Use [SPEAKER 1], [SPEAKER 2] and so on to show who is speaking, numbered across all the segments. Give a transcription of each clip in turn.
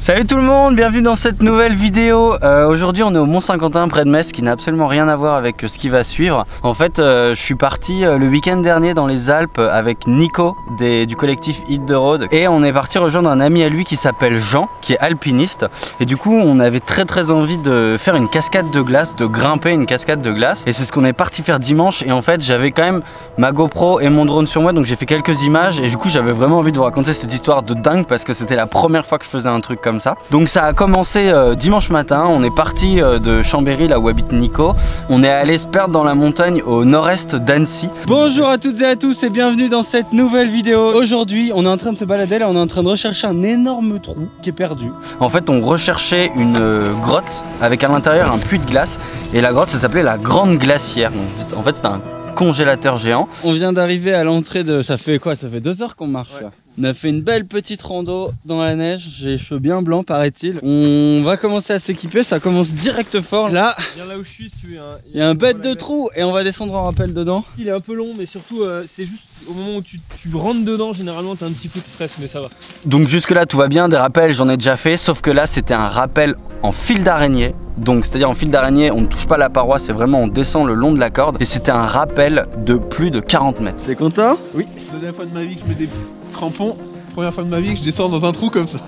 [SPEAKER 1] Salut tout le monde, bienvenue dans cette nouvelle vidéo. Aujourd'hui on est au Mont-Saint-Quentin près de Metz, qui n'a absolument rien à voir avec ce qui va suivre. En fait je suis parti le week-end dernier dans les Alpes avec Nico du collectif Hit the Road. Et on est parti rejoindre un ami à lui qui s'appelle Jean, qui est alpiniste. Et du coup on avait très envie de faire une cascade de glace, de grimper une cascade de glace. Et c'est ce qu'on est parti faire dimanche. Et en fait j'avais quand même ma GoPro et mon drone sur moi, donc j'ai fait quelques images. Et du coup j'avais vraiment envie de vous raconter cette histoire de dingue, parce que c'était la première fois que je faisais un truc comme ça. Donc ça a commencé dimanche matin, on est parti de Chambéry, là où habite Nico. On est allé se perdre dans la montagne au nord-est d'Annecy. Bonjour à toutes et à tous et bienvenue dans cette nouvelle vidéo. Aujourd'hui on est en train de se balader, là on est en train de rechercher un énorme trou qui est perdu. En fait on recherchait une grotte avec à l'intérieur un puits de glace. Et la grotte ça s'appelait la Grande Glacière. En fait c'est un congélateur géant. On vient d'arriver à l'entrée de... Ça fait quoi? Ça fait 2 heures qu'on marche là. On a fait une belle petite rando dans la neige. J'ai les cheveux bien blancs paraît-il. On va commencer à s'équiper, ça commence direct fort. Là,
[SPEAKER 2] viens là où je suis, tu
[SPEAKER 1] il y a un bête de trou et on va descendre en rappel dedans.
[SPEAKER 2] Il est un peu long mais surtout c'est juste au moment où tu rentres dedans, généralement t'as un petit coup de stress mais ça va.
[SPEAKER 1] Donc jusque là tout va bien, des rappels j'en ai déjà fait, sauf que là c'était un rappel en fil d'araignée. Donc c'est à dire en fil d'araignée on ne touche pas la paroi, c'est vraiment on descend le long de la corde. Et c'était un rappel de plus de 40 mètres. T'es content?
[SPEAKER 3] Oui. Deuxième fois de ma vie que je mets des crampons. Première fois de ma vie que je descends dans un trou comme ça.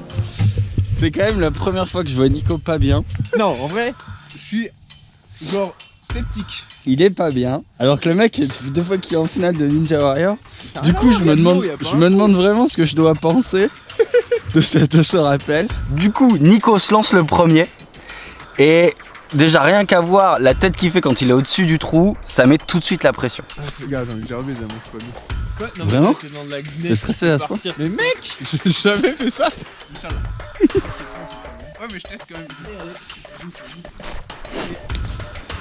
[SPEAKER 1] C'est quand même la première fois que je vois Nico pas bien.
[SPEAKER 3] Non, en vrai, je suis genre sceptique.
[SPEAKER 1] Il est pas bien. Alors que le mec, ça fait 2 fois qu'il est en finale de Ninja Warrior. Du coup, je me demande vraiment ce que je dois penser de ce rappel. Du coup, Nico se lance le premier. Et déjà, rien qu'à voir la tête qu'il fait quand il est au-dessus du trou, ça met tout de suite la pression.
[SPEAKER 3] Regarde, j'ai envie de manger pas bien.
[SPEAKER 2] Quoi? Non,
[SPEAKER 1] vraiment?
[SPEAKER 2] T'es
[SPEAKER 1] stressé à ce point?
[SPEAKER 3] Mais mec, j'ai jamais fait ça. Ouais, mais je teste quand même.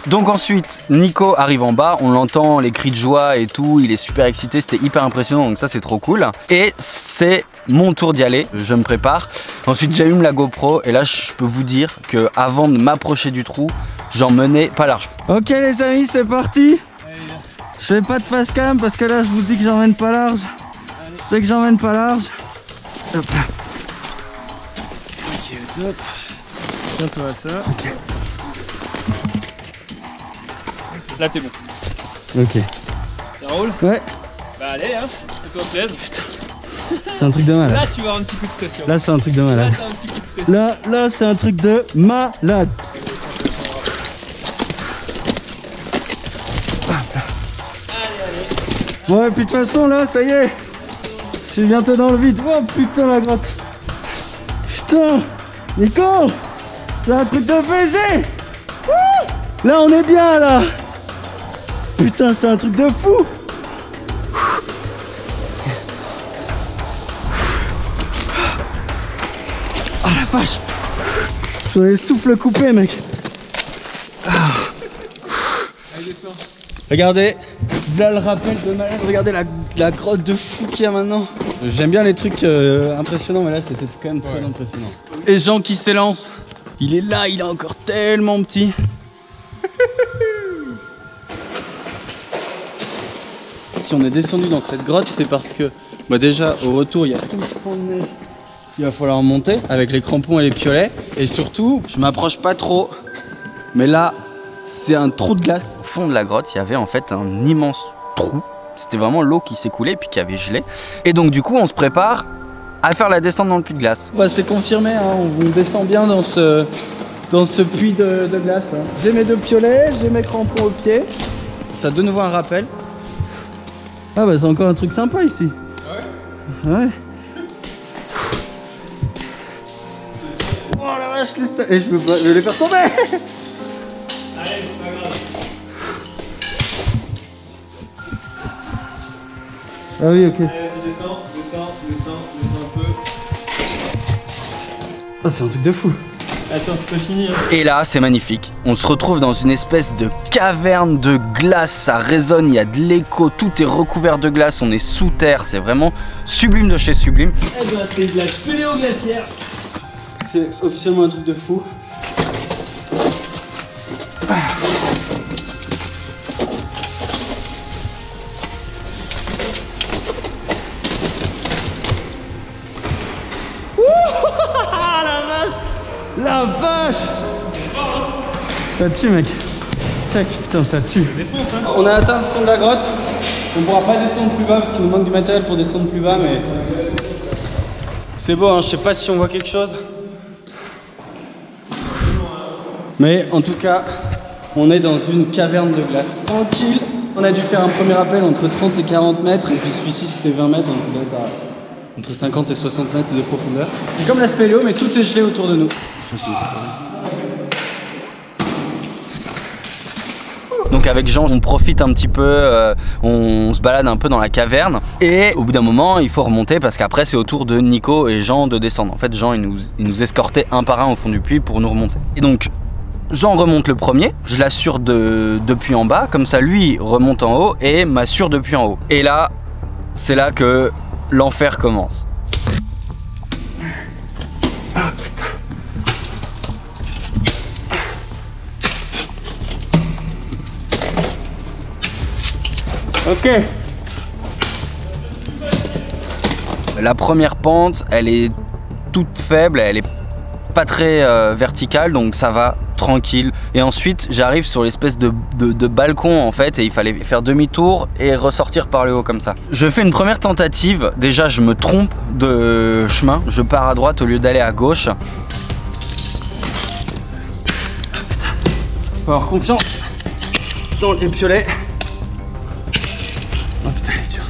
[SPEAKER 1] Donc ensuite, Nico arrive en bas, on l'entend, les cris de joie et tout, il est super excité, c'était hyper impressionnant, donc ça c'est trop cool. Et c'est mon tour d'y aller, je me prépare. Ensuite j'allume la GoPro et là je peux vous dire que avant de m'approcher du trou, j'en menais pas large. Ok les amis, c'est parti. Je fais pas de face cam parce que là je vous dis que j'emmène pas large. C'est que j'emmène pas large. Hop là. Ok, top.
[SPEAKER 2] Tiens-toi à ça.
[SPEAKER 1] Ok.
[SPEAKER 2] Là t'es bon.
[SPEAKER 1] Ok.
[SPEAKER 2] Ça roule?
[SPEAKER 1] Ouais.
[SPEAKER 2] Bah allez hein, fais-toi plaisir.
[SPEAKER 1] C'est un truc de malade.
[SPEAKER 2] Là tu vas avoir un petit coup de pression.
[SPEAKER 1] Là c'est un truc de malade.
[SPEAKER 2] Là t'as un petit coup de pression.
[SPEAKER 1] Là c'est un truc de malade. Ouais, puis de toute façon là, ça y est, je suis bientôt dans le vide. Oh putain la grotte. Putain, Nico, c'est un truc de baiser. Là on est bien là. Putain, c'est un truc de fou. Oh la vache. J'en ai le souffle coupé mec.
[SPEAKER 2] Allez descends.
[SPEAKER 1] Regardez, là le rappel de malade, regardez la grotte de fou qu'il y a maintenant. J'aime bien les trucs impressionnants, mais là c'était quand même très impressionnant. Et Jean qui s'élance, il est là, il est encore tellement petit. Si on est descendu dans cette grotte, c'est parce que bah déjà au retour il y a tout ce pont de neige qu'il va falloir monter avec les crampons et les piolets. Et surtout, je m'approche pas trop, mais là c'est un trou de glace. Au fond de la grotte, il y avait en fait un immense trou. C'était vraiment l'eau qui s'écoulait et puis qui avait gelé. Et donc du coup, on se prépare à faire la descente dans le puits de glace. Bah, c'est confirmé, hein, on descend bien dans ce puits de glace. Hein. J'ai mes 2 piolets, j'ai mes crampons aux pieds. Ça a de nouveau un rappel. Ah bah c'est encore un truc sympa ici. Ouais. Ouais. Oh la vache, et je peux pas, je vais les faire tomber.
[SPEAKER 2] Allez, c'est pas grave.
[SPEAKER 1] Ah oui, ok.
[SPEAKER 2] Allez, vas-y, descends un peu.
[SPEAKER 1] Oh, c'est un truc de fou.
[SPEAKER 2] Attends, c'est pas fini. Hein.
[SPEAKER 1] Et là, c'est magnifique. On se retrouve dans une espèce de caverne de glace. Ça résonne, il y a de l'écho, tout est recouvert de glace. On est sous terre, c'est vraiment sublime de chez sublime.
[SPEAKER 2] Eh ben, c'est de la spéléoglaciaire.
[SPEAKER 1] C'est officiellement un truc de fou. La vache! Ça tue, mec. Check, putain, ça tue. On a atteint le fond de la grotte. On pourra pas descendre plus bas parce qu'il nous manque du matériel pour descendre plus bas, mais c'est beau, hein. Je sais pas si on voit quelque chose. Mais en tout cas, on est dans une caverne de glace. Tranquille. On a dû faire un premier appel entre 30 et 40 mètres et puis celui-ci c'était 20 mètres, donc on doit être entre 50 et 60 mètres de profondeur. C'est comme la spéléo, mais tout est gelé autour de nous. Donc avec Jean, on profite un petit peu, on se balade un peu dans la caverne et au bout d'un moment, il faut remonter parce qu'après c'est au tour de Nico et Jean de descendre. En fait, Jean il nous escortait un par un au fond du puits pour nous remonter. Et donc Jean remonte le premier, je l'assure depuis en bas, comme ça lui remonte en haut et m'assure depuis en haut. Et là, c'est là que l'enfer commence. Ok. La première pente, elle est toute faible, elle est pas très verticale, donc ça va tranquille. Et ensuite j'arrive sur l'espèce de balcon en fait, et il fallait faire demi-tour et ressortir par le haut comme ça. Je fais une première tentative, déjà je me trompe de chemin, je pars à droite au lieu d'aller à gauche. Faut avoir confiance dans les piolets. Oh putain, il est dur.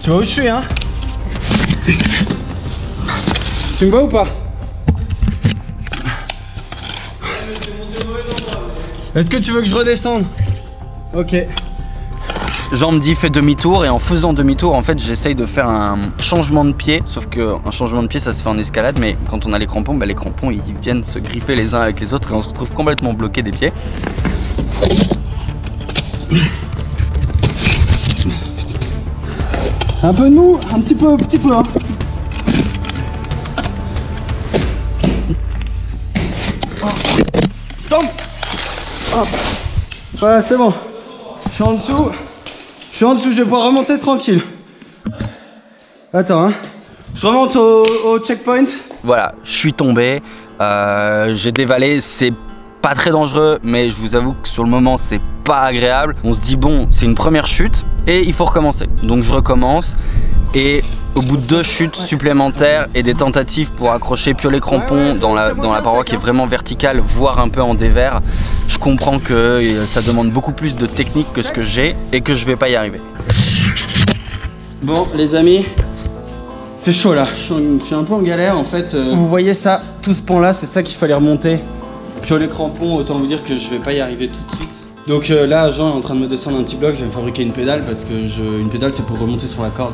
[SPEAKER 1] Tu vois où je suis, hein? Tu me vois ou pas? Est-ce que tu veux que je redescende? Ok. Jean me dit fais demi-tour et en faisant demi-tour en fait j'essaye de faire un changement de pied, sauf que un changement de pied ça se fait en escalade, mais quand on a les crampons, bah, les crampons ils viennent se griffer les uns avec les autres et on se retrouve complètement bloqué des pieds. Un peu de mou, un petit peu hein. Tombe. Hop. Voilà, c'est bon. Je suis en dessous. Je vais pouvoir remonter tranquille. Attends, hein. Je remonte au checkpoint. Voilà, je suis tombé. J'ai dévalé. C'est pas très dangereux, mais je vous avoue que sur le moment, c'est pas agréable. On se dit, bon, c'est une première chute et il faut recommencer. Donc je recommence. Et au bout de 2 chutes supplémentaires et des tentatives pour accrocher piolet crampon dans la paroi qui est vraiment verticale, voire un peu en dévers, je comprends que ça demande beaucoup plus de technique que ce que j'ai et que je vais pas y arriver. Bon les amis, c'est chaud là, je suis un peu en galère en fait. Vous voyez ça, tout ce pan là, c'est ça qu'il fallait remonter. Piolet crampon, autant vous dire que je vais pas y arriver tout de suite. Donc là Jean est en train de me descendre un petit bloc, je vais me fabriquer une pédale parce que une pédale c'est pour remonter sur la corde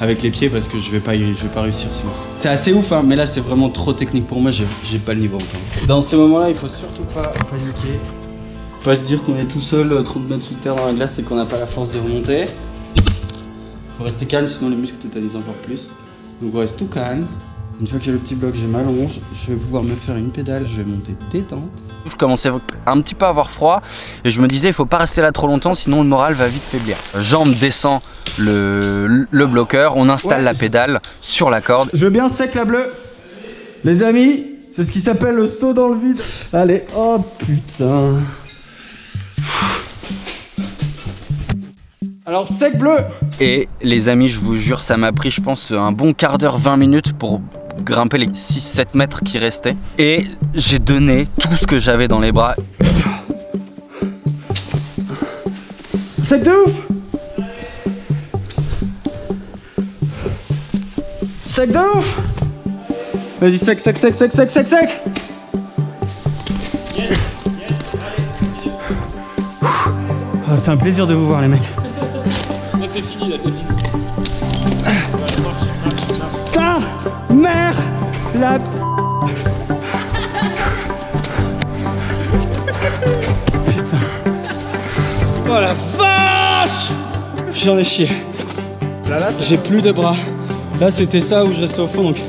[SPEAKER 1] avec les pieds parce que je vais pas réussir sinon. C'est assez ouf hein, mais là c'est vraiment trop technique pour moi, j'ai pas le niveau encore. Dans ces moments là il faut surtout pas paniquer, pas se dire qu'on est tout seul 30 mètres sous terre dans la glace et qu'on n'a pas la force de remonter. Faut rester calme sinon les muscles tétanisent encore plus. Donc on reste tout calme. Une fois que j'ai le petit bloc, je m'allonge, je vais pouvoir me faire une pédale, je vais monter détente. Je commençais un petit peu à avoir froid et je me disais il faut pas rester là trop longtemps sinon le moral va vite faiblir. Jean me descend le bloqueur, on installe la pédale sur la corde. Je veux bien sec la bleue. Les amis, c'est ce qui s'appelle le saut dans le vide. Allez, oh putain. Alors sec bleu. Et les amis, je vous jure, ça m'a pris je pense un bon quart d'heure, 20 minutes pour grimper les 6-7 mètres qui restaient. Et j'ai donné tout ce que j'avais dans les bras. Sec de ouf. Sec de ouf. Vas-y, sec.
[SPEAKER 2] Yes, yes, allez, continue.
[SPEAKER 1] Oh, c'est un plaisir de vous voir les mecs.
[SPEAKER 2] Là c'est fini, là t'es fini.
[SPEAKER 1] Ça, mère, la... Putain. Oh la vache. J'en ai chié. J'ai plus de bras. Là c'était ça où je restais au fond donc...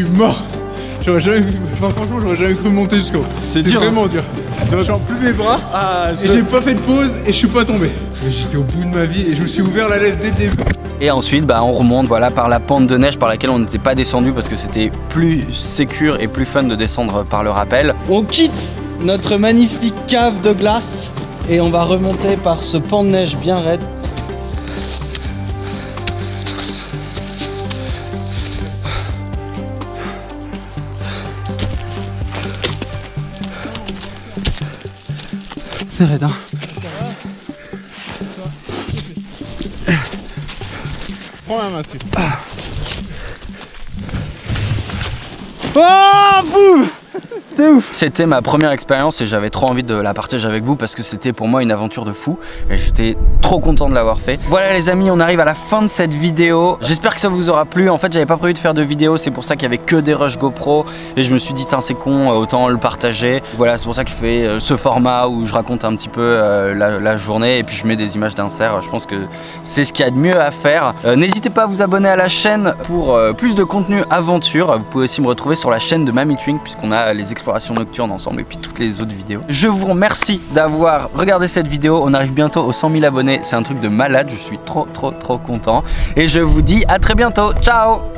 [SPEAKER 3] suis mort. J'aurais jamais, enfin, franchement, j'aurais jamais cru monter jusqu'au haut. C'est dur, vraiment dur. J'en plus mes bras et j'ai pas fait de pause et je suis pas tombé. Mais j'étais au bout de ma vie et je me suis ouvert la lèvre dès le début.
[SPEAKER 1] Et ensuite bah, on remonte voilà, par la pente de neige par laquelle on n'était pas descendu parce que c'était plus sécure et plus fun de descendre par le rappel.
[SPEAKER 4] On quitte notre magnifique cave de glace et on va remonter par ce pan de neige bien raide. C'est raide hein.
[SPEAKER 3] Prends la main dessus.
[SPEAKER 4] Oh boum. C'est ouf.
[SPEAKER 1] C'était ma première expérience et j'avais trop envie de la partager avec vous parce que c'était pour moi une aventure de fou et j'étais trop content de l'avoir fait. Voilà les amis, on arrive à la fin de cette vidéo. J'espère que ça vous aura plu. En fait j'avais pas prévu de faire de vidéo, c'est pour ça qu'il y avait que des rushs GoPro et je me suis dit c'est con, autant le partager. Voilà, c'est pour ça que je fais ce format où je raconte un petit peu la journée et puis je mets des images d'insert. Je pense que c'est ce qu'il y a de mieux à faire. N'hésitez pas à vous abonner à la chaîne pour plus de contenu aventure. Vous pouvez aussi me retrouver sur la chaîne de Mamie Twink puisqu'on a les explorations nocturnes ensemble et puis toutes les autres vidéos. Je vous remercie d'avoir regardé cette vidéo. On arrive bientôt aux 100 000 abonnés. C'est un truc de malade. Je suis trop content. Et je vous dis à très bientôt. Ciao!